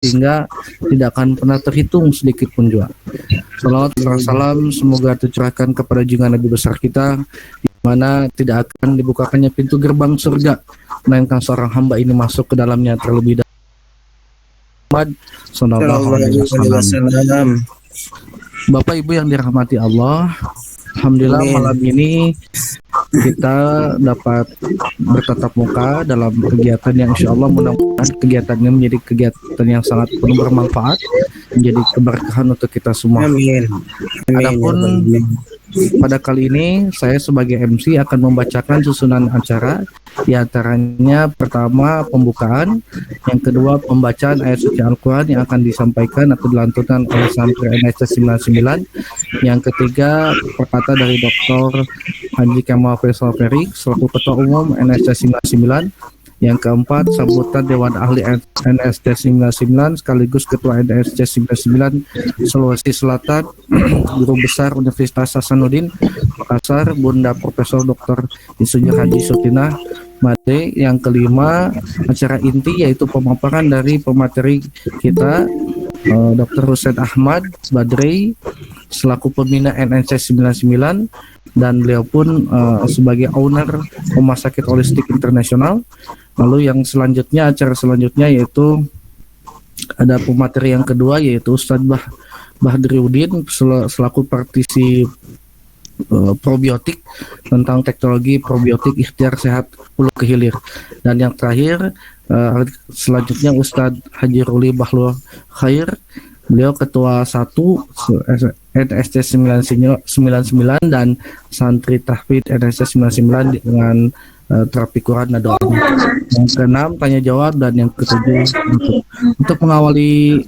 sehingga tidak akan pernah terhitung sedikit pun juga. Salawat dan salam semoga tercurahkan kepada junjungan Nabi besar kita, di mana tidak akan dibukakannya pintu gerbang surga melainkan seorang hamba ini masuk ke dalamnya terlebih dahulu. Muhammad sallallahu alaihi wasallam. Bapak Ibu yang dirahmati Allah, alhamdulillah malam ini kita dapat bertatap muka dalam kegiatan yang insya Allah mudah-mudahan kegiatan ini menjadi kegiatan yang sangat penuh bermanfaat, menjadi keberkahan untuk kita semua. Adapun pada kali ini saya sebagai MC akan membacakan susunan acara, di antaranya pertama pembukaan, yang kedua pembacaan ayat suci Al-Quran yang akan disampaikan atau dilantunkan oleh santri NSC 99, yang ketiga perkata dari Dr. Haji Kamal Faisal Ferry selaku Ketua Umum NSC 99, yang keempat sambutan Dewan Ahli NSC 99 sekaligus Ketua NSC 99 Sulawesi Selatan Guru Besar Universitas Hasanuddin Makassar Bunda Profesor Dr. Insinyur Haji Sutinah Made. Yang kelima acara inti yaitu pemaparan dari pemateri kita Dr. Husain Ahmad Badrei selaku pembina NNC 99 dan beliau pun sebagai owner Rumah Sakit Holistik Internasional. Lalu yang selanjutnya, acara selanjutnya yaitu ada pemateri yang kedua yaitu Ustadz Bahdriuddin selaku praktisi probiotik tentang teknologi probiotik ikhtiar sehat hulu ke hilir. Dan yang terakhir selanjutnya Ustadz Haji Ruli Bahlul Khair, beliau ketua 1 NSC 99 dan santri tahfidz NSC 99 dengan terapi Quran dan doanya. Yang keenam tanya jawab, dan yang ketujuh untuk mengawali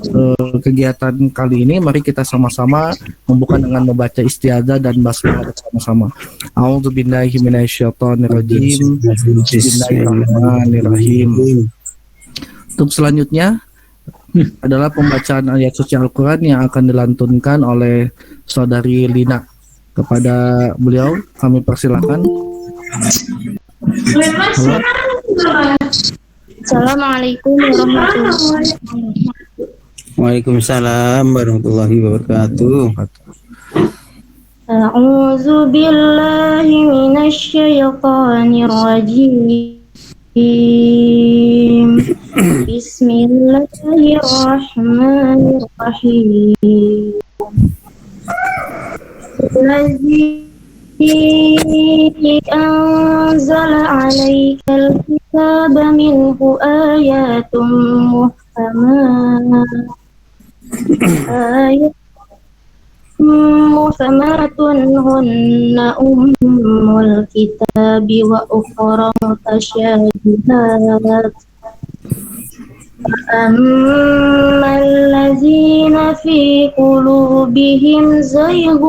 kegiatan kali ini, mari kita sama-sama membuka dengan membaca istiadzah dan basmalah bersama-sama. A'udzubillahi minasyaitonirrajim. Bismillahirrahmanirrahim. Untuk selanjutnya adalah pembacaan ayat suci Al-Quran yang akan dilantunkan oleh saudari Lina. Kepada beliau kami persilakan. Halo. Assalamualaikum warahmatullahi wabarakatuh. Waalaikumsalam warahmatullahi wabarakatuh. A'udzu billahi minasy syaithanir rajim. Bismillahirrahmanirrahim. أنزل عليك الكتاب منه آيات محكمات هن أم الكتاب وأخرى متشابهات فأما الذين في قلوبهم زيغ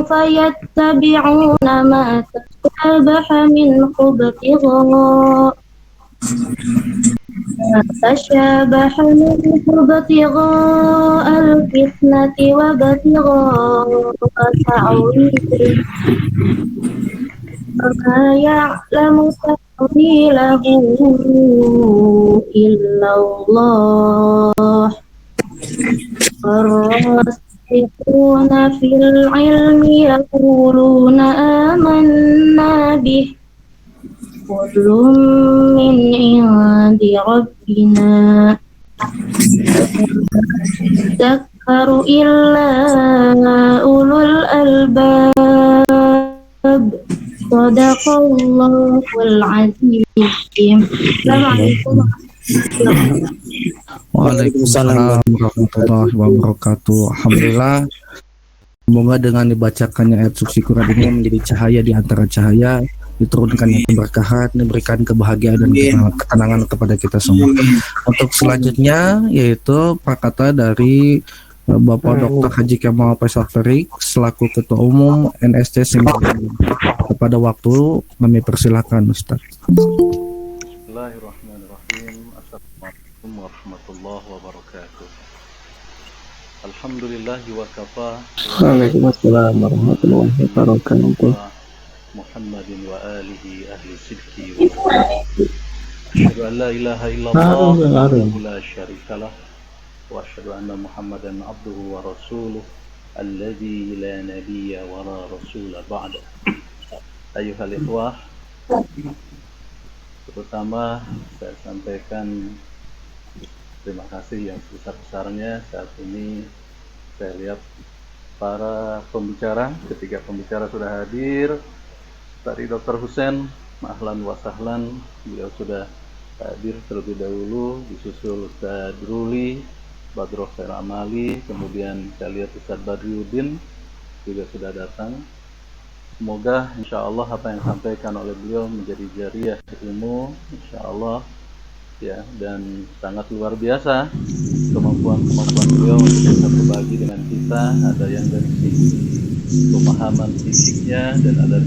فيتبعون ما تشابه منه ابتغاء الفتنة وابتغاء تأويله وما يعلم تأويله إلا الله الراسخون في العلم يقولون آمنا به كل من عند ربنا ذكر إلا أولو الألباب صدق الله العظيم. Assalamualaikum. Waalaikumsalam warahmatullahi wabarakatuh. Alhamdulillah, semoga dengan dibacakannya ayat suci Quran ini menjadi cahaya di antara cahaya, diturunkan keberkahan, diberikan kebahagiaan dan ketenangan kepada kita semua. Untuk selanjutnya yaitu perkata dari Bapak Dr. Haji Kamal Faisal Ferry selaku Ketua Umum NSC 99. Kepada waktu kami persilakan Ustaz. Bismillahirrahmanirrahim. Assalamualaikum warahmatullahi wabarakatuh. Alhamdulillahi wa kafa. Waalaikumsalam warahmatullahi wabarakatuh. Muhammadin wa alihi ahli sidki wa asyhadu an la ilaha illallah wa la syarikalah وأشهد أن محمدا عبده ورسوله الذي لا نبي ولا رسول بعده. أيها الإخوة, terutama saya sampaikan terima kasih yang sebesar-besarnya. Saat ini saya lihat para pembicara, ketiga pembicara sudah hadir. Tadi Dr. Husain, ahlan wa sahlan, beliau sudah hadir terlebih dahulu, disusul Ustaz Ruli, Badro Khair Amali, kemudian saya lihat Ustaz Badriuddin juga sudah datang. Semoga insya Allah apa yang disampaikan oleh beliau menjadi jariah ilmu, insya Allah ya, dan sangat luar biasa kemampuan beliau untuk bisa berbagi dengan kita. Ada yang dari sisi pemahaman fisiknya dan ada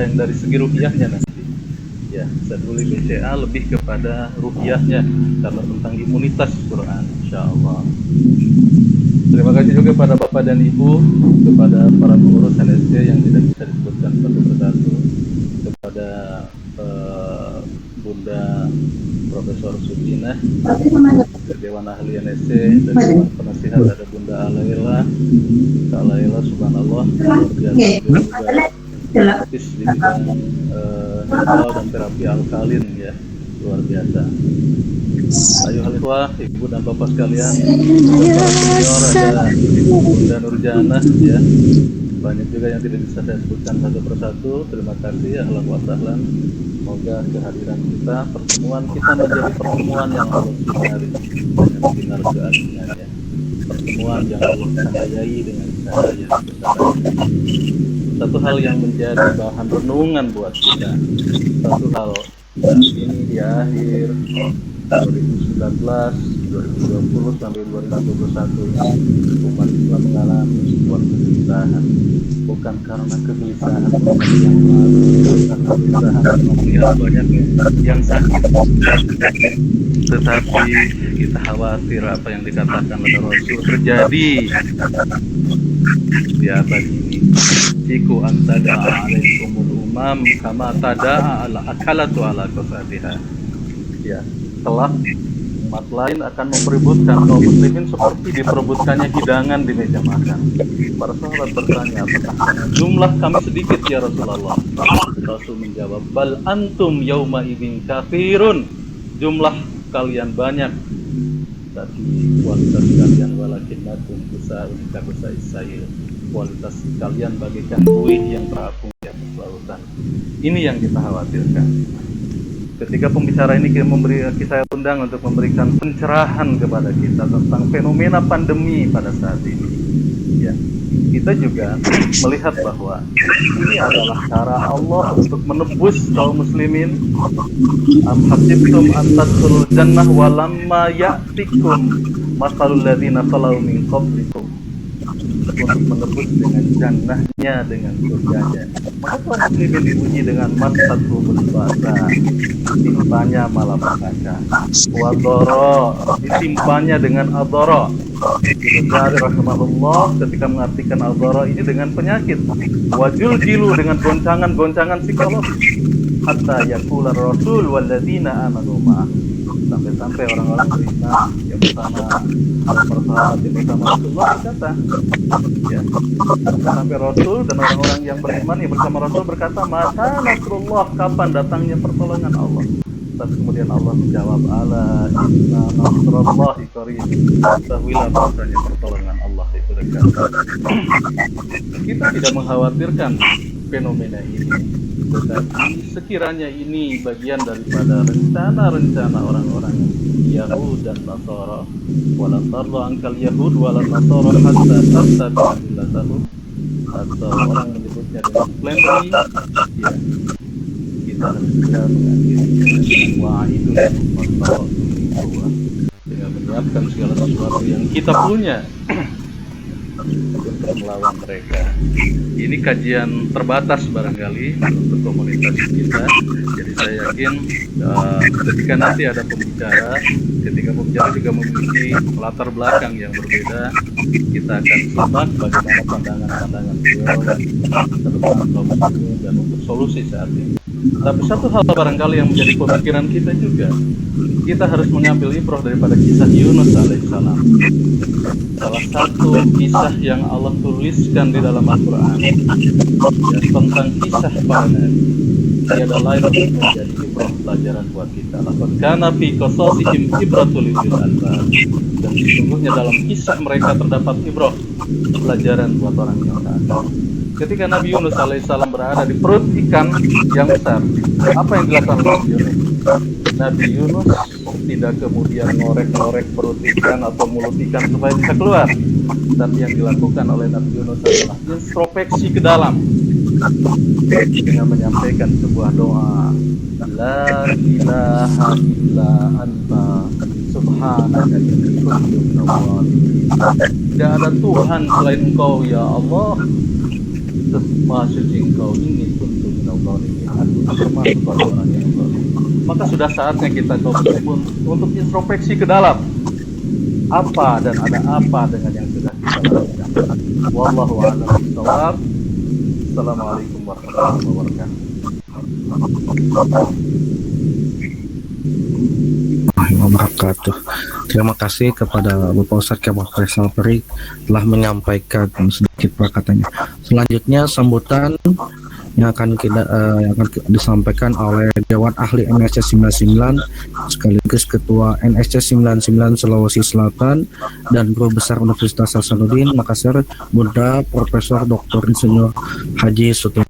yang dari segi ruhiyahnya nanti. Ya, Ustaz Ruli BCA lebih kepada ruhiyahnya karena tentang imunitas Quran, insya Allah. Terima kasih juga pada Bapak dan Ibu, kepada para pengurus NSC yang tidak bisa disebutkan satu persatu, kepada Bunda Profesor Sudinah, Dewan Ahli NSC, dan Dewan Penasihat ada Bunda Alaila, subhanallah, luar biasa, juga aktif di bidang herbal dan terapi alkalin ya, luar biasa. Ayo halifah, ibu dan bapak sekalian, para senior ada Bunda Nurjana ya, banyak juga yang tidak bisa saya sebutkan satu persatu. Terima kasih, ahlan wa sahlan. Semoga kehadiran kita, pertemuan kita menjadi pertemuan yang Allah sinari dengan sinar keagungannya, pertemuan yang Allah cahayai dengan cahaya kebesaran. Satu hal yang menjadi bahan renungan buat kita, satu hal saat ini di akhir 2019, 2020 sampai 2021 ini umat Islam mengalami sebuah kegelisahan, bukan karena kegelisahan yang lalu, karena kegelisahan melihat banyak yang sakit, tetapi kita khawatir apa yang dikatakan oleh Rasul terjadi di abad ini. Siku antada alaikumul umam kama tada'a ala akalatu ala qasatiha. Ya, telah umat lain akan memperebutkan kaum muslimin seperti diperebutkannya hidangan di meja makan. Para sahabat bertanya, apakah jumlah kami sedikit ya Rasulullah? Rasul menjawab, bal antum yauma idzin kafirun. Jumlah kalian banyak, tapi kualitas kalian walakinnakum kusa'un kabusa'is sayil. Kualitas kalian bagaikan buih yang terapung di atas lautan. Ini yang kita khawatirkan. Ketika pembicara ini saya undang untuk memberikan pencerahan kepada kita tentang fenomena pandemi pada saat ini. Ya, kita juga melihat bahwa ini adalah cara Allah untuk menebus kaum muslimin. Am hasibtum an tadkhulul jannah wa lamma ya'tikum mathalul ladzina khalau min qablikum, untuk menebus dengan jannahnya, dengan surganya. Maka kaum muslimin diuji dengan masatul basa, ditimpanya malapetaka, wadoro, ditimpanya dengan adoro. Ibnu Katsir rahimahullah ketika mengartikan adoro ini dengan penyakit, wajul jilu, dengan goncangan-goncangan psikologis, hatta yaqula rasul walladzina amanu ma'ah, sampai-sampai orang-orang beriman yang bersama para sahabat yang bersama Rasulullah berkata, ya, sampai Rasul dan orang-orang yang beriman yang bersama Rasul berkata, mata nasrullah, kapan datangnya pertolongan Allah? Tapi kemudian Allah menjawab, ala inna nasrullahi qarib, ketahuilah bahwasanya pertolongan Allah itu dekat. Kita tidak mengkhawatirkan fenomena ini, tetapi sekiranya ini bagian daripada rencana-rencana orang-orang Yahud dan Nasara, wala tarda angkal Yahud wala Nasara hatta tattabi'a millatahum, atau orang menyebutnya dengan slavery, ya, kita harus bisa mengakhiri dengan wa'idun wa dengan menyiapkan segala sesuatu yang kita punya untuk melawan mereka. Ini kajian terbatas barangkali untuk komunitas kita. Jadi saya yakin ketika nanti ada pembicara, ketika pembicara juga memiliki latar belakang yang berbeda, kita akan simak bagaimana pandangan-pandangan beliau ke depan kaum muslimin dan untuk solusi saat ini. Tapi satu hal barangkali yang menjadi pemikiran kita juga, kita harus mengambil ibrah daripada kisah Yunus alaihissalam. Salah satu kisah yang Allah tuliskan di dalam Al-Quran ya, tentang kisah para nabi, tiada lain untuk menjadi ibrah pelajaran buat kita. Laqad kana fi qasasihim ibratul lil albab. Dan sesungguhnya dalam kisah mereka terdapat ibrah pelajaran buat orang yang sadar. Ketika Nabi Yunus alaihissalam berada di perut ikan yang besar, apa yang dilakukan Nabi Yunus? Nabi Yunus tidak kemudian ngorek-ngorek perut ikan atau mulut ikan supaya bisa keluar, tapi yang dilakukan oleh Nabi Yunus adalah introspeksi ke dalam dengan menyampaikan sebuah doa, La ilaha illa anta subhanaka inni kuntu minadh dhalimin. Tidak ada Tuhan selain Engkau ya Allah, Maha suci Engkau, ini kuntu minadh dhalimin, aku termasuk orang yang zalim. Maka sudah saatnya kita untuk introspeksi ke dalam apa dan ada apa dengan yang sudah kita lakukan. Wallahu a'lam bishawab. Assalamualaikum warahmatullahi wabarakatuh. Wabarakatuh. Terima kasih kepada Bapak Ustadz Kemal Faisal Peri telah menyampaikan sedikit perkataannya. Selanjutnya sambutan yang akan disampaikan oleh Dewan Ahli NSC 99 sekaligus Ketua NSC 99 Sulawesi Selatan dan Guru Besar Universitas Hasanuddin Makassar, Bunda Profesor Dr. Insinyur Haji Suti.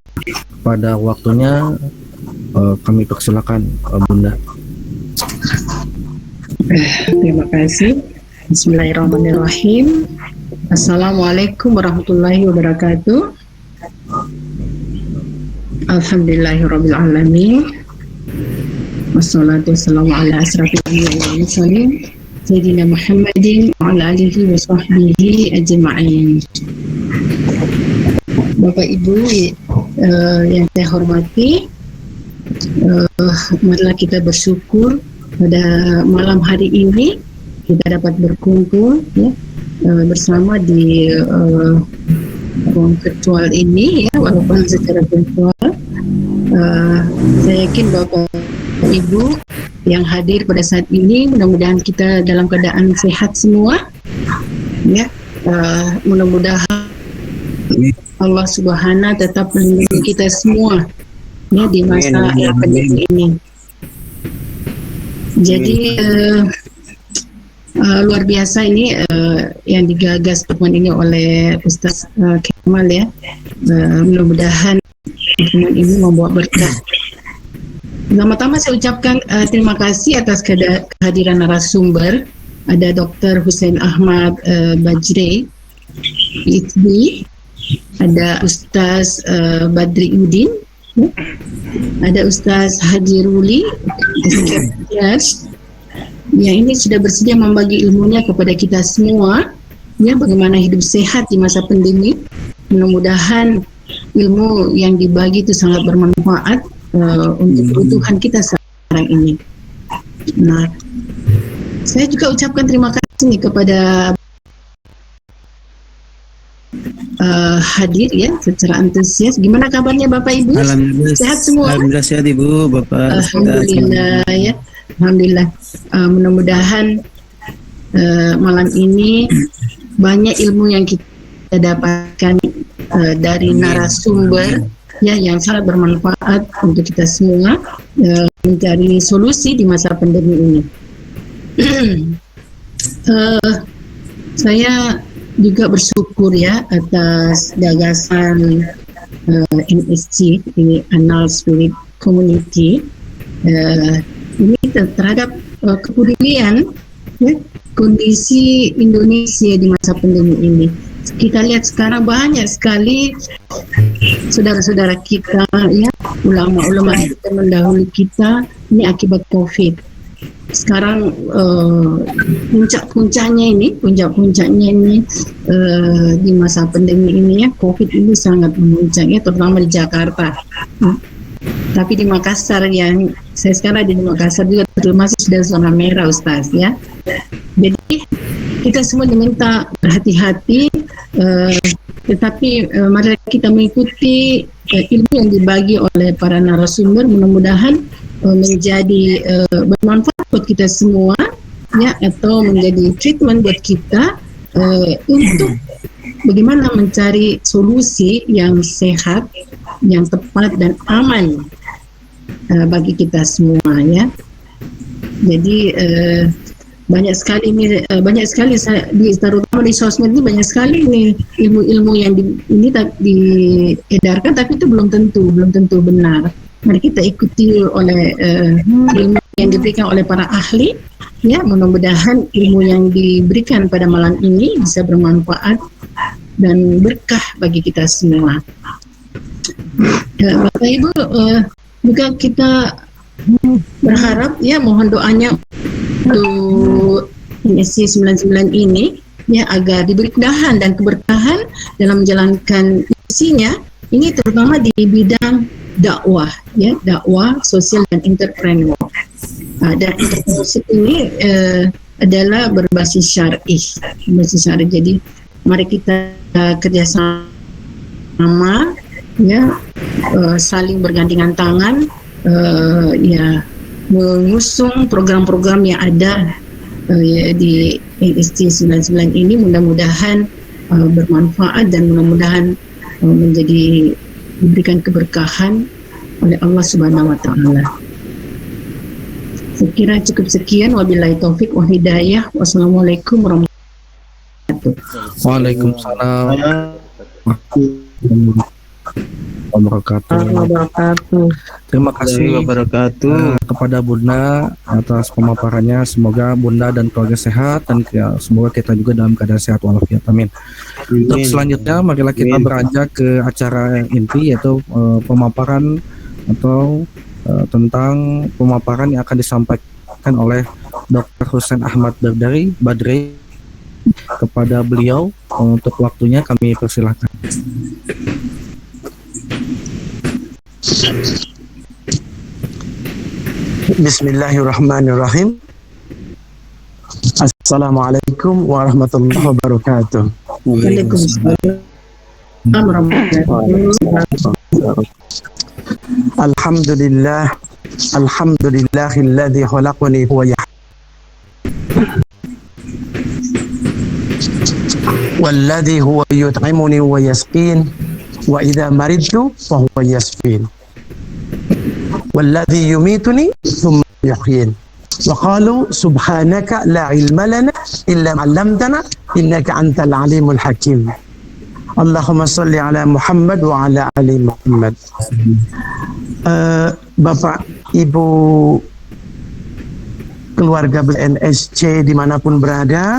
Pada waktunya kami persilakan Bunda. Terima kasih. Bismillahirrahmanirrahim. Assalamualaikum warahmatullahi wabarakatuh. Alhamdulillahirabbil alamin. Wassalatu wassalamu ala asrafil anbiya'i wal mursalin sayyidina Muhammadin wa ala alihi wa sahbihi ajma'in. Bapak Ibu yang saya hormati, marilah kita bersyukur pada malam hari ini kita dapat berkumpul ya, bersama di ruang virtual ini ya, walaupun secara virtual. Saya yakin Bapak Ibu yang hadir pada saat ini, mudah-mudahan kita dalam keadaan sehat semua ya. Mudah-mudahan Allah Subhanahu tetap melindungi kita semua ya di masa pandemi ini. Jadi luar biasa ini yang digagas pertemuan ini oleh Ustaz Kemal ya. Mudah-mudahan pertemuan ini membawa berkah. Pertama-tama saya ucapkan terima kasih atas kehadiran narasumber. Ada Dr. Hussein Ahmad Bajri, PhD. Ada Ustaz Badri Udin. Ada Ustaz Haji Ruli, yang ini sudah bersedia membagi ilmunya kepada kita semua ya, bagaimana hidup sehat di masa pandemi. Mudah-mudahan ilmu yang dibagi itu sangat bermanfaat untuk kebutuhan kita sekarang ini. Nah, saya juga ucapkan terima kasih nih kepada hadir ya secara antusias. Gimana kabarnya Bapak Ibu? Alhamdulillah Sehat semua? Alhamdulillah sehat Ibu, Bapak. Alhamdulillah ya. Alhamdulillah. Mudah-mudahan malam ini banyak ilmu yang kita dapatkan dari narasumber ya yang sangat bermanfaat untuk kita semua mencari solusi di masa pandemi ini. Saya juga bersyukur ya atas gagasan NSC, ini Anal Spirit Community, ini terhadap kepedulian ya, kondisi Indonesia di masa pandemi ini. Kita lihat sekarang banyak sekali saudara-saudara kita ya, ulama-ulama kita mendahului kita ini akibat COVID. Sekarang puncak-puncaknya ini di masa pandemi ini ya, COVID ini sangat memuncaknya, terutama di Jakarta. Tapi di Makassar, yang saya sekarang di Makassar juga termasuk sudah zona merah Ustaz ya. Jadi kita semua diminta berhati-hati, tetapi mari kita mengikuti ilmu yang dibagi oleh para narasumber mudah-mudahan menjadi bermanfaat buat kita semua, ya, atau menjadi treatment buat kita untuk bagaimana mencari solusi yang sehat, yang tepat dan aman bagi kita semua, ya. Jadi banyak sekali terutama di sosmed ini banyak sekali nih ilmu-ilmu yang diedarkan, tapi itu belum tentu benar. Mari kita ikuti oleh ilmu yang diberikan oleh para ahli, ya. Mudah-mudahan ilmu yang diberikan pada malam ini bisa bermanfaat dan berkah bagi kita semua. Bapak Ibu, juga kita berharap, ya, mohon doanya untuk NSC 99 ini, ya, agar diberi kemudahan dan keberkahan dalam menjalankan misinya ini, terutama di bidang dakwah, ya, dakwah sosial dan entrepreneur. Dan entrepreneurship ini adalah berbasis syar'i. Jadi mari kita kerjasama, ya, saling bergandengan tangan, ya, mengusung program-program yang ada ya, di NSC 99 ini. Mudah-mudahan bermanfaat dan mudah-mudahan diberikan keberkahan oleh Allah Subhanahu wa taala. Saya kira cukup sekian, wabillahi taufik wa hidayah. Wassalamualaikum warahmatullahi wabarakatuh. Waalaikumsalam warahmatullahi wabarakatuh. Terima kasih kepada Bunda atas pemaparannya. Semoga Bunda dan keluarga sehat dan semoga kita juga dalam keadaan sehat walafiat. Amin. Untuk selanjutnya, marilah kita beranjak ke acara inti, yaitu pemaparan atau tentang pemaparan yang akan disampaikan oleh Dr. Husain Ahmad Badri. Kepada beliau untuk waktunya kami persilahkan. Bismillahirrahmanirrahim. Assalamualaikum warahmatullahi wabarakatuh. Waalaikumsalam warahmatullahi wabarakatuh. Alhamdulillahilladzi khalaqani wa والذي هو يطعمني ويسقين وإذا مرضت فهو يشفين والذي يميتني ثم يحيين وقالوا سبحانك لا علم لنا إلا ما علمتنا إنك أنت العليم الحكيم اللهم صل على محمد وعلى آل محمد. Bapak, Ibu, keluarga NSC dimanapun berada,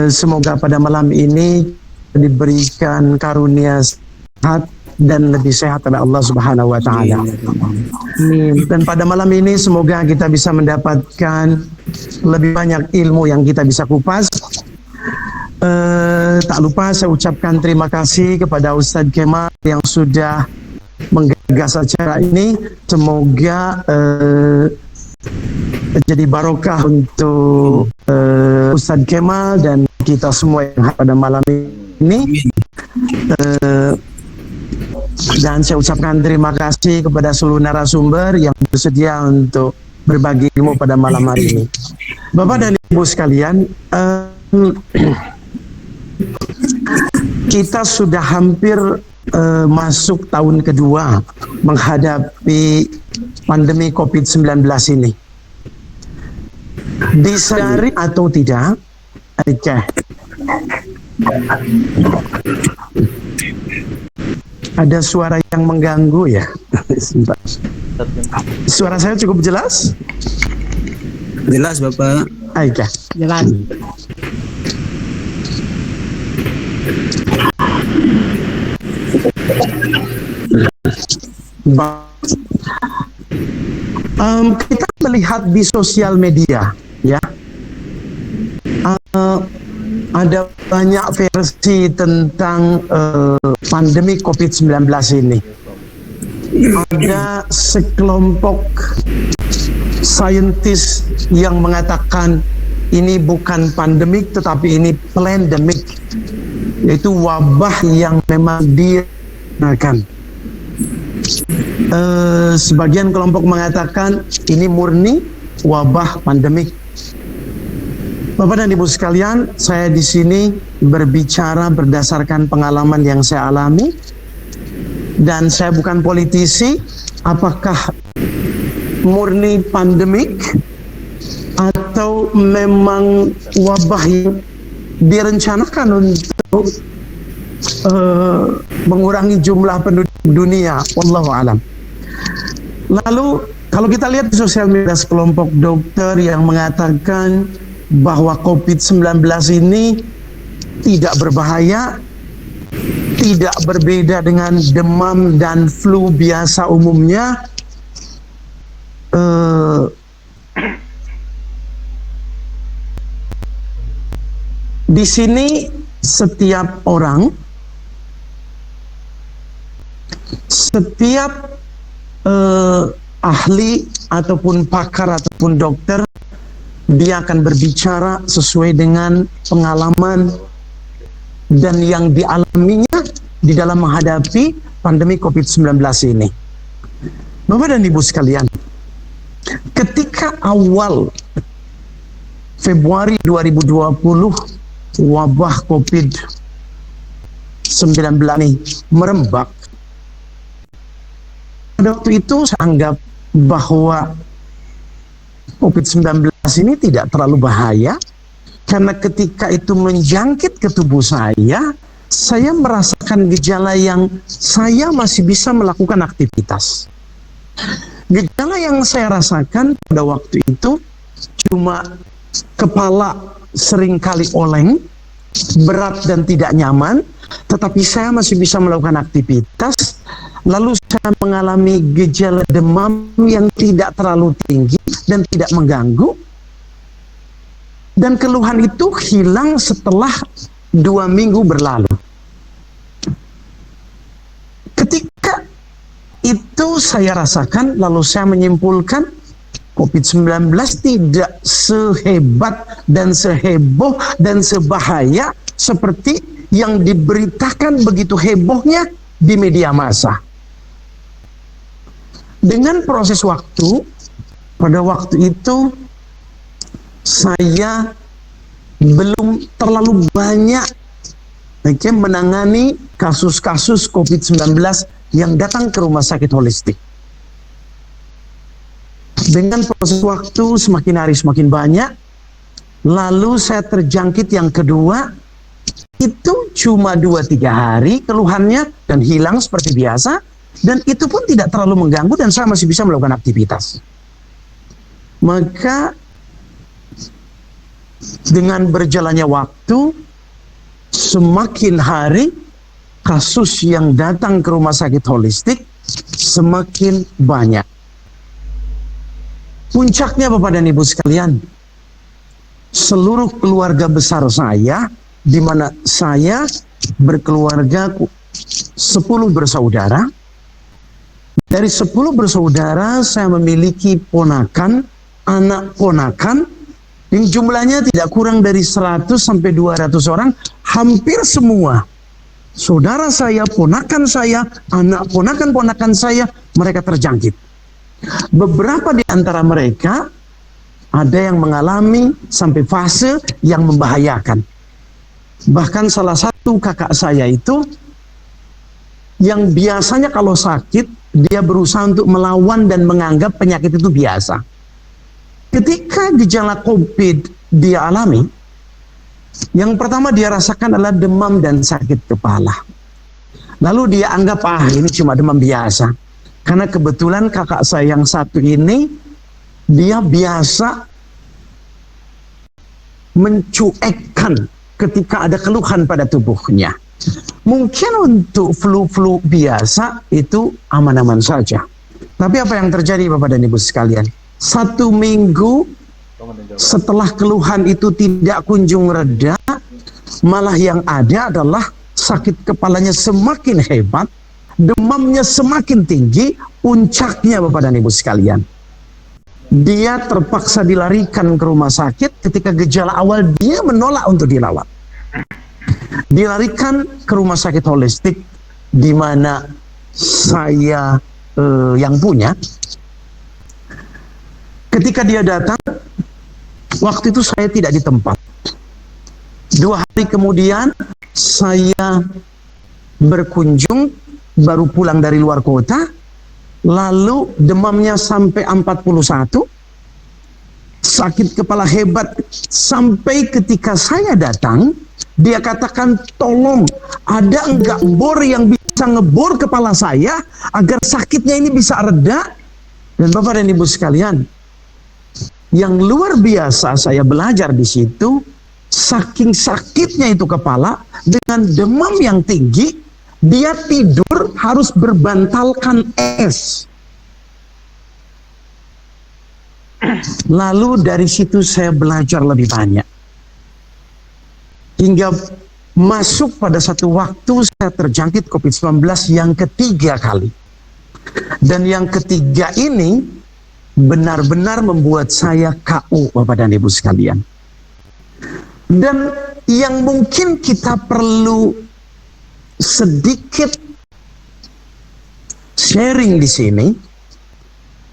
semoga pada malam ini diberikan karunia sehat dan lebih sehat oleh Allah Subhanahu wa taala. Dan pada malam ini semoga kita bisa mendapatkan lebih banyak ilmu yang kita bisa kupas. Tak lupa saya ucapkan terima kasih kepada Ustadz Kemal yang sudah menggagas acara ini. Semoga jadi barokah untuk Ustadz Kemal dan kita semua yang pada malam ini. Dan saya ucapkan terima kasih kepada seluruh narasumber yang bersedia untuk berbagi ilmu pada malam hari ini. Bapak dan Ibu sekalian, kita sudah hampir masuk tahun kedua menghadapi pandemi COVID-19 ini. Disadari atau tidak, ada suara yang mengganggu ya. Suara saya cukup jelas? Jelas Bapak. Aika. Jelas. Kita melihat di sosial media, ya, ada banyak versi tentang pandemi COVID-19 ini. Ada sekelompok saintis yang mengatakan ini bukan pandemik tetapi ini plandemik, yaitu wabah yang memang dirasakan. Sebagian kelompok mengatakan ini murni wabah pandemik. Bapak dan Ibu sekalian, saya di sini berbicara berdasarkan pengalaman yang saya alami, dan saya bukan politisi. Apakah murni pandemik atau memang wabah yang direncanakan untuk mengurangi jumlah penduduk dunia? Wallahu alam. Lalu kalau kita lihat di sosial media sekelompok dokter yang mengatakan bahwa COVID-19 ini tidak berbahaya, tidak berbeda dengan demam dan flu biasa umumnya. Di sini setiap orang, setiap ahli ataupun pakar ataupun dokter, dia akan berbicara sesuai dengan pengalaman dan yang dialaminya di dalam menghadapi pandemi COVID-19 ini. Bapak dan Ibu sekalian, ketika awal Februari 2020 wabah COVID-19 ini merembak, pada waktu itu saya anggap bahwa COVID-19 ini tidak terlalu bahaya, karena ketika itu menjangkit ke tubuh saya merasakan gejala yang saya masih bisa melakukan aktivitas. Gejala yang saya rasakan pada waktu itu cuma kepala seringkali oleng, berat dan tidak nyaman, tetapi saya masih bisa melakukan aktivitas. Lalu saya mengalami gejala demam yang tidak terlalu tinggi dan tidak mengganggu. Dan keluhan itu hilang setelah 2 minggu berlalu. Ketika itu saya rasakan, lalu saya menyimpulkan COVID-19 tidak sehebat dan seheboh dan sebahaya seperti yang diberitakan begitu hebohnya di media massa. Dengan proses waktu, pada waktu itu saya belum terlalu banyak menangani kasus-kasus COVID-19 yang datang ke rumah sakit holistik. Dengan proses waktu semakin hari semakin banyak, lalu saya terjangkit yang kedua, itu cuma 2-3 hari keluhannya dan hilang seperti biasa, dan itu pun tidak terlalu mengganggu dan saya masih bisa melakukan aktivitas. Maka dengan berjalannya waktu, semakin hari kasus yang datang ke rumah sakit holistik semakin banyak. Puncaknya Bapak dan Ibu sekalian, seluruh keluarga besar saya, di mana saya berkeluarga 10 bersaudara. Dari 10 bersaudara, saya memiliki ponakan, anak ponakan, yang jumlahnya tidak kurang dari 100 sampai 200 orang, hampir semua. Saudara saya, ponakan saya, anak ponakan-ponakan saya, mereka terjangkit. Beberapa di antara mereka, ada yang mengalami sampai fase yang membahayakan. Bahkan salah satu kakak saya itu, yang biasanya kalau sakit, dia berusaha untuk melawan dan menganggap penyakit itu biasa. Ketika gejala COVID dia alami, yang pertama dia rasakan adalah demam dan sakit kepala. Lalu dia anggap, ini cuma demam biasa. Karena kebetulan kakak saya yang satu ini, dia biasa mencuekkan ketika ada keluhan pada tubuhnya. Mungkin untuk flu-flu biasa itu aman-aman saja. Tapi apa yang terjadi Bapak dan Ibu sekalian? 1 minggu setelah keluhan itu tidak kunjung reda, malah yang ada adalah sakit kepalanya semakin hebat, demamnya semakin tinggi, puncaknya Bapak dan Ibu sekalian, dia terpaksa dilarikan ke rumah sakit. Ketika gejala awal dia menolak untuk dirawat, dilarikan ke rumah sakit holistik, di mana saya yang punya. Ketika dia datang, waktu itu saya tidak di tempat. 2 hari kemudian saya berkunjung, baru pulang dari luar kota, lalu demamnya sampai 41, sakit kepala hebat, sampai ketika saya datang, dia katakan, tolong ada enggak bor yang bisa ngebor kepala saya agar sakitnya ini bisa reda. Dan Bapak dan Ibu sekalian, yang luar biasa saya belajar di situ, saking sakitnya itu kepala dengan demam yang tinggi, dia tidur harus berbantalkan es. Lalu dari situ saya belajar lebih banyak. Hingga masuk pada satu waktu saya terjangkit COVID-19 yang ketiga kali. Dan yang ketiga ini benar-benar membuat saya KO, Bapak dan Ibu sekalian. Dan yang mungkin kita perlu sedikit sharing di sini,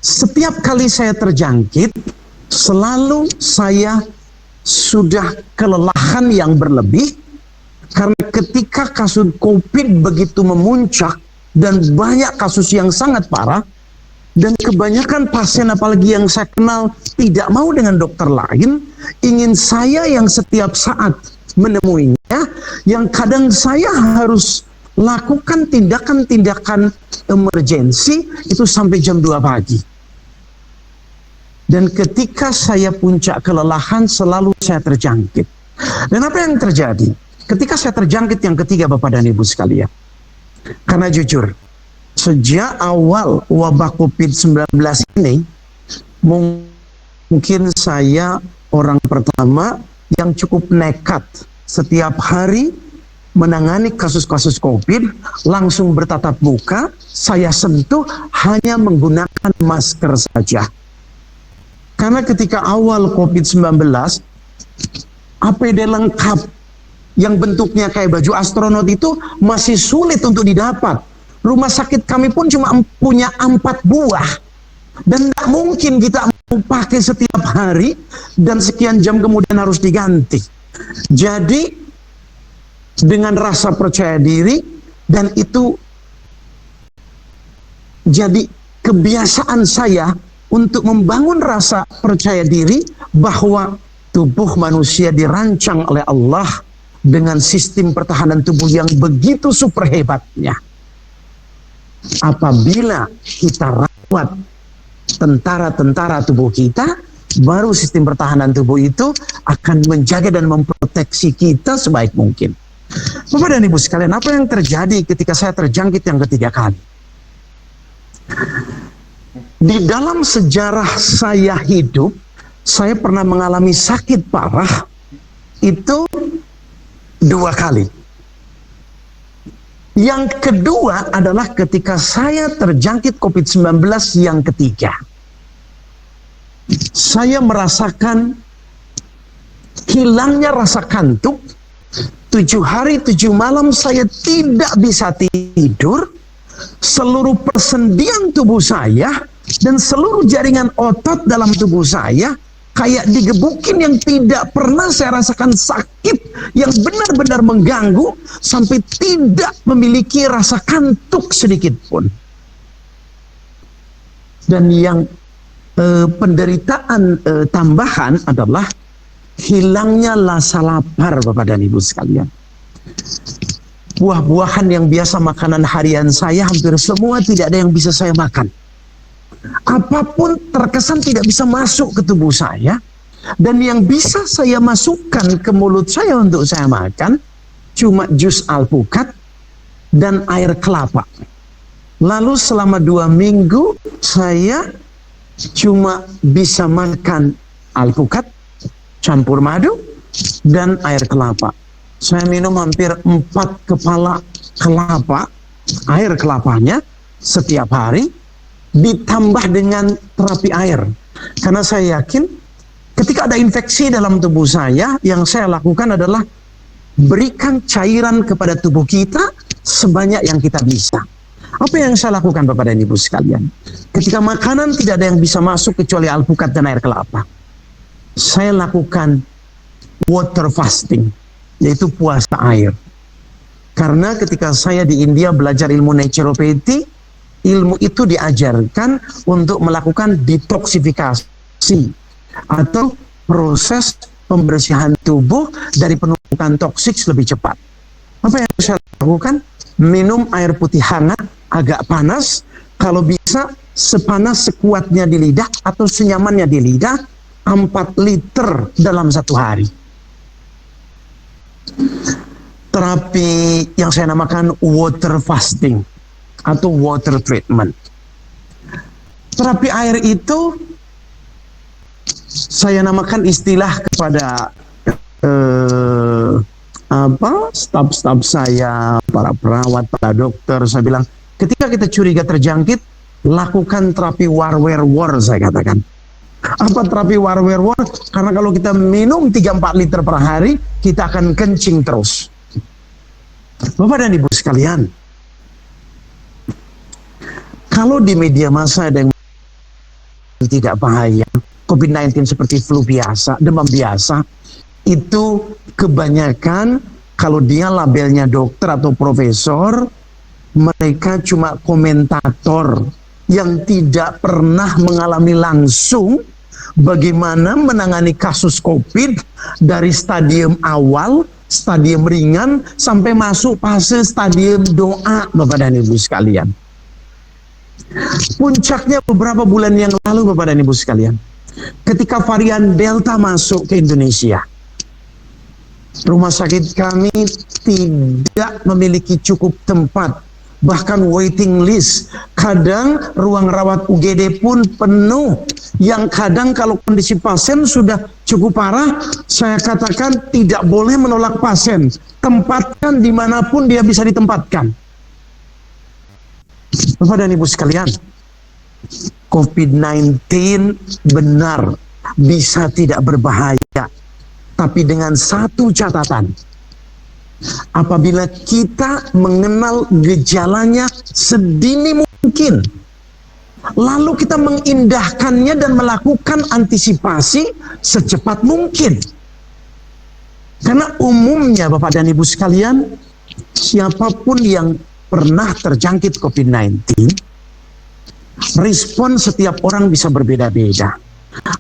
setiap kali saya terjangkit, selalu saya sudah kelelahan yang berlebih, karena ketika kasus COVID begitu memuncak dan banyak kasus yang sangat parah, dan kebanyakan pasien apalagi yang saya kenal tidak mau dengan dokter lain, ingin saya yang setiap saat menemuinya, yang kadang saya harus lakukan tindakan-tindakan emergensi itu sampai jam 2 pagi. Dan ketika saya puncak kelelahan, selalu saya terjangkit. Dan apa yang terjadi? Ketika saya terjangkit yang ketiga, Bapak dan Ibu sekalian, karena jujur, sejak awal wabah COVID-19 ini, mungkin saya orang pertama yang cukup nekat. Setiap hari menangani kasus-kasus COVID, langsung bertatap muka, saya sentuh hanya menggunakan masker saja. Karena ketika awal COVID-19, APD lengkap yang bentuknya kayak baju astronot itu masih sulit untuk didapat. Rumah sakit kami pun cuma punya 4 buah. Dan tidak mungkin kita mau pakai setiap hari dan sekian jam kemudian harus diganti. Jadi dengan rasa percaya diri, dan itu jadi kebiasaan saya untuk membangun rasa percaya diri bahwa tubuh manusia dirancang oleh Allah dengan sistem pertahanan tubuh yang begitu super hebatnya. Apabila kita rawat tentara-tentara tubuh kita, baru sistem pertahanan tubuh itu akan menjaga dan memproteksi kita sebaik mungkin. Bapak dan Ibu sekalian, apa yang terjadi ketika saya terjangkit yang ketiga kali? Di dalam sejarah saya hidup, saya pernah mengalami sakit parah itu 2 kali. Yang kedua adalah ketika saya terjangkit COVID-19 yang ketiga. Saya merasakan hilangnya rasa kantuk. 7 hari 7 malam saya tidak bisa tidur. Seluruh persendian tubuh saya dan seluruh jaringan otot dalam tubuh saya kayak digebukin, yang tidak pernah saya rasakan sakit yang benar-benar mengganggu, sampai tidak memiliki rasa kantuk sedikit pun. Dan yang penderitaan tambahan adalah hilangnya rasa lapar, Bapak dan Ibu sekalian. Buah-buahan yang biasa makanan harian saya, hampir semua tidak ada yang bisa saya makan. Apapun terkesan tidak bisa masuk ke tubuh saya, dan yang bisa saya masukkan ke mulut saya untuk saya makan cuma jus alpukat dan air kelapa. Lalu selama 2 minggu saya cuma bisa makan alpukat campur madu dan air kelapa. Saya minum hampir 4 kepala kelapa, air kelapanya setiap hari, ditambah dengan terapi air. Karena saya yakin ketika ada infeksi dalam tubuh saya, yang saya lakukan adalah berikan cairan kepada tubuh kita sebanyak yang kita bisa. Apa yang saya lakukan Bapak dan Ibu sekalian? Ketika makanan tidak ada yang bisa masuk kecuali alpukat dan air kelapa, saya lakukan water fasting, yaitu puasa air. Karena ketika saya di India belajar ilmu naturopathy, ilmu itu diajarkan untuk melakukan detoksifikasi atau proses pembersihan tubuh dari penumpukan toksik lebih cepat. Apa yang saya lakukan? Minum air putih hangat, agak panas, kalau bisa sepanas sekuatnya di lidah atau senyamannya di lidah, 4 liter dalam 1 hari. Terapi yang saya namakan water fasting atau water treatment. Terapi air itu saya namakan istilah kepada staf-staf saya, para perawat, para dokter, saya bilang, ketika kita curiga terjangkit, lakukan terapi war, saya katakan. Apa terapi war? Karena kalau kita minum 3-4 liter per hari, kita akan kencing terus. Bapak dan Ibu sekalian, kalau di media massa ada yang tidak bahaya, COVID-19 seperti flu biasa, demam biasa, itu kebanyakan kalau dia labelnya dokter atau profesor, mereka cuma komentator yang tidak pernah mengalami langsung bagaimana menangani kasus COVID dari stadium awal, stadium ringan, sampai masuk fase stadium doa, Bapak dan Ibu sekalian. Puncaknya beberapa bulan yang lalu, Bapak dan Ibu sekalian, ketika varian Delta masuk ke Indonesia, rumah sakit kami tidak memiliki cukup tempat, bahkan waiting list. Kadang ruang rawat UGD pun penuh, yang kadang kalau kondisi pasien sudah cukup parah, saya katakan tidak boleh menolak pasien, tempatkan dimanapun dia bisa ditempatkan. Bapak dan Ibu sekalian, COVID-19 benar bisa tidak berbahaya, tapi dengan satu catatan, apabila kita mengenal gejalanya sedini mungkin, lalu kita mengindahkannya dan melakukan antisipasi secepat mungkin. Karena umumnya Bapak dan Ibu sekalian, siapapun yang pernah terjangkit COVID-19, respon setiap orang bisa berbeda-beda.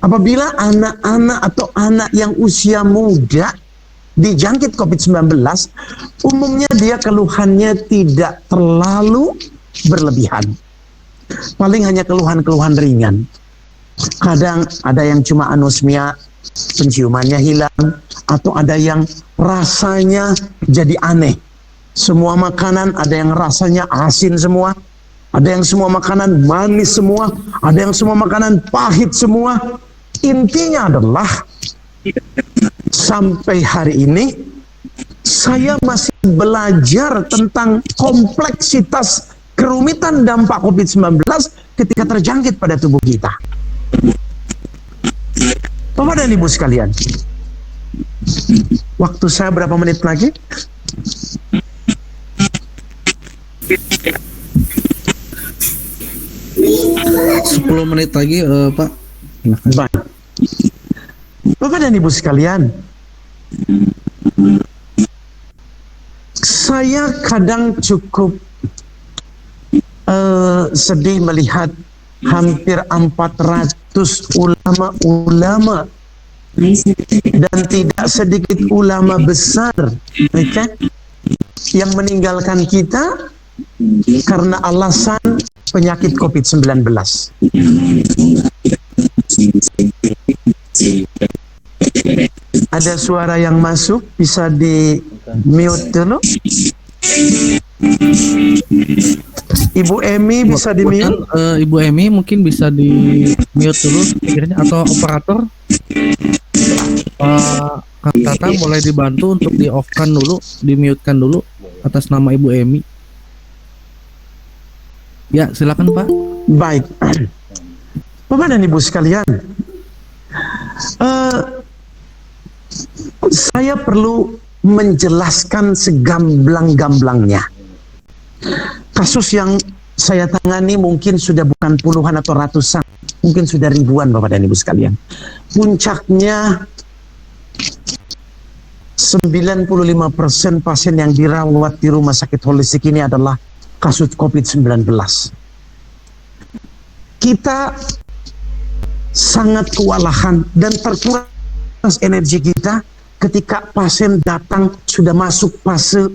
Apabila anak-anak atau anak yang usia muda dijangkit COVID-19, umumnya dia keluhannya tidak terlalu berlebihan. Paling hanya keluhan-keluhan ringan. Kadang ada yang cuma anosmia, penciumannya hilang, atau ada yang rasanya jadi aneh. Semua makanan ada yang rasanya asin semua, ada yang semua makanan manis semua, ada yang semua makanan pahit semua. Intinya adalah sampai hari ini saya masih belajar tentang kompleksitas kerumitan dampak COVID-19 ketika terjangkit pada tubuh kita. Bapak dan Ibu sekalian, waktu saya berapa menit lagi? 10 menit lagi, Pak. Baik. Bapak dan Ibu sekalian, saya kadang cukup sedih melihat hampir 400 ulama-ulama dan tidak sedikit ulama besar, okay, yang meninggalkan kita karena alasan penyakit COVID-19. Ada suara yang masuk, bisa di mute dulu. Ibu Emi bisa di mute. Ibu Emi mungkin bisa di mute dulu pikirnya, atau operator Kang Tatang boleh dibantu untuk di off-kan dulu, di mute-kan dulu atas nama Ibu Emi. Ya, silakan Pak. Baik. Bapak dan Ibu sekalian, saya perlu menjelaskan segamblang-gamblangnya. Kasus yang saya tangani mungkin sudah bukan puluhan atau ratusan, mungkin sudah ribuan Bapak dan Ibu sekalian. Puncaknya 95% pasien yang dirawat di rumah sakit holistik ini adalah kasus COVID-19. Kita sangat kewalahan dan terkuras energi kita ketika pasien datang sudah masuk fase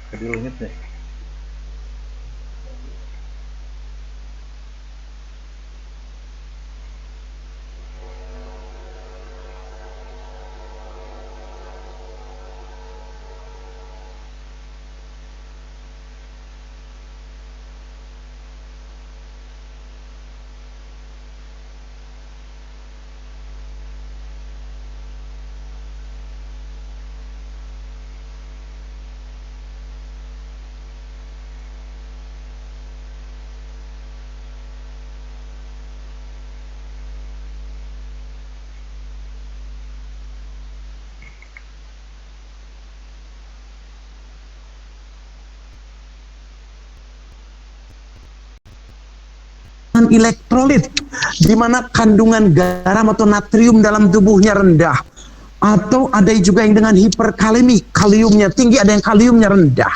Kedilungit deh. elektrolit, di mana kandungan garam atau natrium dalam tubuhnya rendah, atau ada juga yang dengan hiperkalemi, kaliumnya tinggi, ada yang kaliumnya rendah,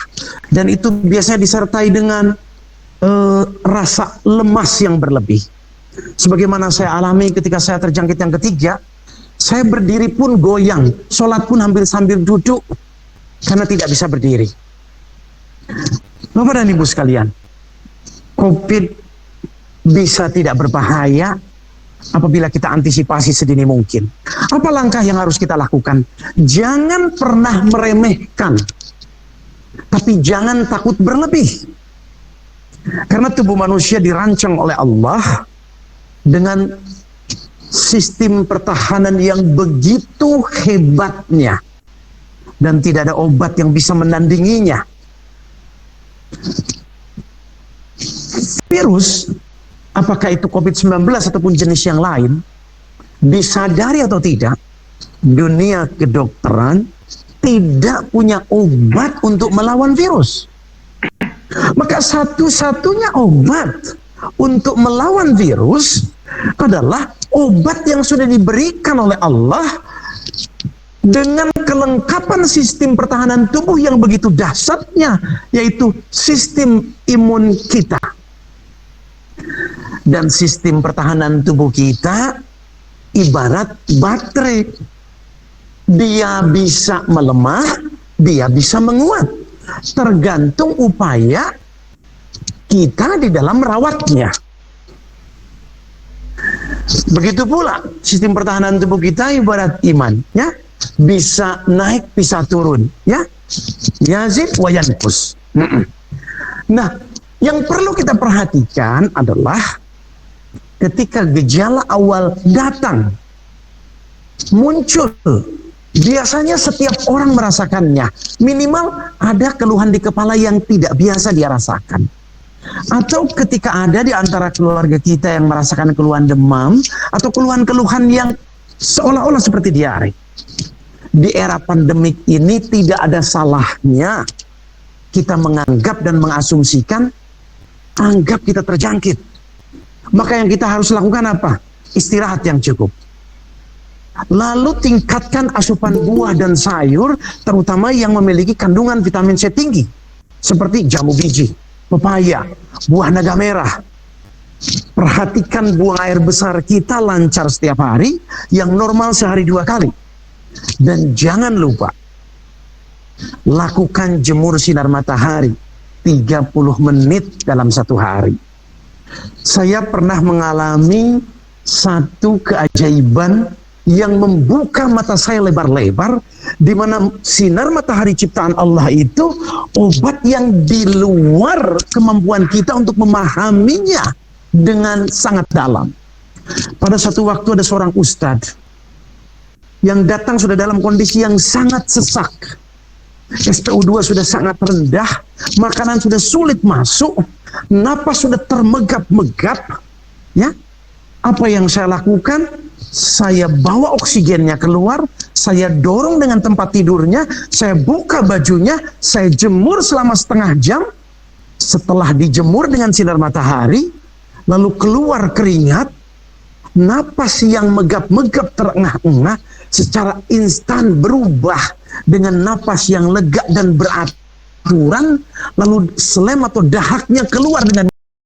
dan itu biasanya disertai dengan rasa lemas yang berlebih. Sebagaimana saya alami ketika saya terjangkit yang ketiga, saya berdiri pun goyang, sholat pun hampir sambil duduk karena tidak bisa berdiri. Bapak dan Ibu sekalian, COVID bisa tidak berbahaya apabila kita antisipasi sedini mungkin. Apa langkah yang harus kita lakukan? Jangan pernah meremehkan, tapi jangan takut berlebih. Karena tubuh manusia dirancang oleh Allah dengan sistem pertahanan yang begitu hebatnya, dan tidak ada obat yang bisa menandinginya. Virus, apakah itu COVID-19 ataupun jenis yang lain, disadari atau tidak, dunia kedokteran tidak punya obat untuk melawan virus. Maka satu-satunya obat untuk melawan virus adalah obat yang sudah diberikan oleh Allah dengan kelengkapan sistem pertahanan tubuh yang begitu dahsyatnya, yaitu sistem imun kita. Dan sistem pertahanan tubuh kita ibarat baterai. Dia bisa melemah, dia bisa menguat, tergantung upaya kita di dalam merawatnya. Begitu pula sistem pertahanan tubuh kita ibarat iman, ya, bisa naik bisa turun, ya, yazid wa yanqus. Nah, yang perlu kita perhatikan adalah ketika gejala awal datang, muncul, biasanya setiap orang merasakannya. Minimal ada keluhan di kepala yang tidak biasa dia rasakan. Atau ketika ada di antara keluarga kita yang merasakan keluhan demam, atau keluhan-keluhan yang seolah-olah seperti diare. Di era pandemik ini tidak ada salahnya kita menganggap dan mengasumsikan, anggap kita terjangkit. Maka yang kita harus lakukan apa? Istirahat yang cukup. Lalu tingkatkan asupan buah dan sayur, terutama yang memiliki kandungan vitamin C tinggi, seperti jambu biji, pepaya, buah naga merah. Perhatikan buang air besar kita lancar setiap hari, yang normal sehari 2 kali. Dan jangan lupa, lakukan jemur sinar matahari 30 menit dalam 1 hari. Saya pernah mengalami satu keajaiban yang membuka mata saya lebar-lebar, di mana sinar matahari ciptaan Allah itu obat yang di luar kemampuan kita untuk memahaminya dengan sangat dalam. Pada satu waktu ada seorang ustadz yang datang sudah dalam kondisi yang sangat sesak. SpO2 sudah sangat rendah, makanan sudah sulit masuk, napas sudah termegap-megap, ya, apa yang saya lakukan? Saya bawa oksigennya keluar, saya dorong dengan tempat tidurnya, saya buka bajunya, saya jemur selama setengah jam. Setelah dijemur dengan sinar matahari, lalu keluar keringat, napas yang megap-megap terengah-engah secara instan berubah dengan napas yang lega dan beraturan, lalu selem atau dahaknya keluar dengan